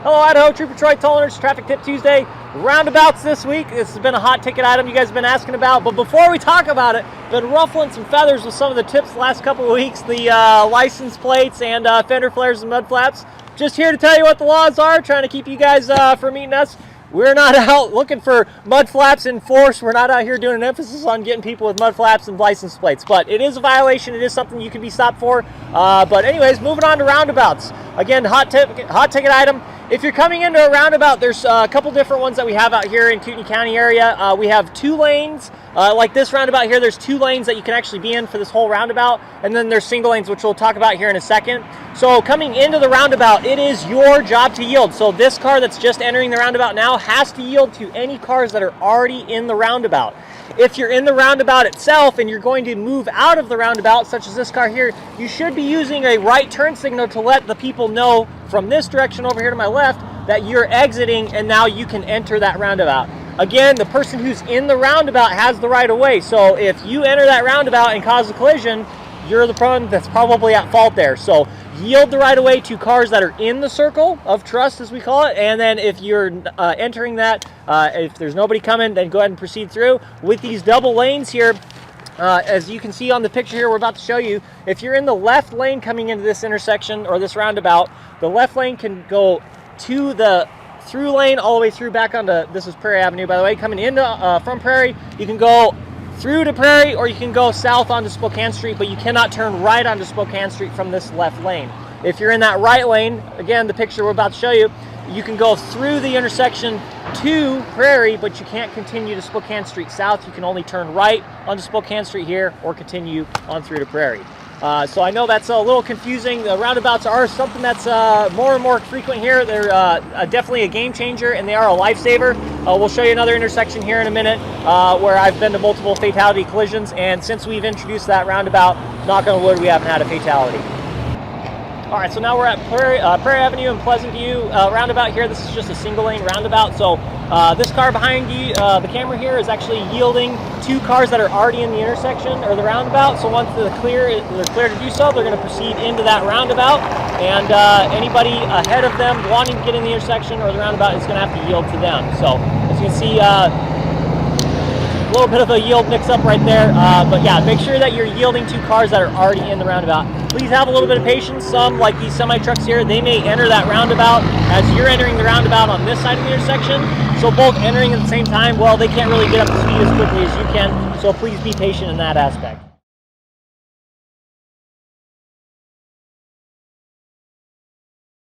Hello, Idaho, Trooper Troy Tollers, Traffic Tip Tuesday. Roundabouts this week. This has been a hot ticket item you guys have been asking about. But before we talk about it, been ruffling some feathers with some of the tips the last couple of weeks. The license plates and fender flares and mud flaps. Just here to tell you what the laws are, trying to keep you guys from eating us. We're not out looking for mud flaps in force. We're not out here doing an emphasis on getting people with mud flaps and license plates. But it is a violation. It is something you can be stopped for. But anyways, moving on to roundabouts. Again, hot ticket item. If you're coming into a roundabout, there's a couple different ones that we have out here in Kootenai County area. We have 2 lanes. Like this roundabout here, there's 2 lanes that you can actually be in for this whole roundabout. And then there's single lanes, which we'll talk about here in a second. So coming into the roundabout, it is your job to yield. So this car that's just entering the roundabout now has to yield to any cars that are already in the roundabout. If you're in the roundabout itself and you're going to move out of the roundabout, such as this car here, you should be using a right turn signal to let the people know from this direction over here to my left that you're exiting and now you can enter that roundabout. Again, the person who's in the roundabout has the right of way. So if you enter that roundabout and cause a collision, you're the one that's probably at fault there. So yield the right of way to cars that are in the circle of trust, as we call it. And then if you're entering that, if there's nobody coming, then go ahead and proceed through. With these double lanes here, as you can see on the picture here we're about to show you, if you're in the left lane coming into this intersection or this roundabout, the left lane can go to the through lane all the way through back onto, this is Prairie Avenue by the way, coming into from Prairie. You can go through to Prairie or you can go south onto Spokane Street, but you cannot turn right onto Spokane Street from this left lane. If you're in that right lane, again the picture we're about to show you, you can go through the intersection to Prairie, but you can't continue to Spokane Street south. You can only turn right onto Spokane Street here or continue on through to Prairie. So I know that's a little confusing. The roundabouts are something that's more and more frequent here. They're definitely a game changer and they are a lifesaver. We'll show you another intersection here in a minute where I've been to multiple fatality collisions, and since we've introduced that roundabout, knock on wood, we haven't had a fatality. All right, so now we're at Prairie Avenue and Pleasant View roundabout here. This is just a single lane roundabout. So this car behind you, the camera here, is actually yielding 2 cars that are already in the intersection or the roundabout. So once they're clear to do so, they're going to proceed into that roundabout. And anybody ahead of them wanting to get in the intersection or the roundabout is going to have to yield to them. So as you can see, a little bit of a yield mix-up right there, but yeah, make sure that you're yielding to cars that are already in the roundabout. Please have a little bit of patience. Some, like these semi-trucks here, they may enter that roundabout as you're entering the roundabout on this side of the intersection. So both entering at the same time, well, they can't really get up to speed as quickly as you can, so please be patient in that aspect.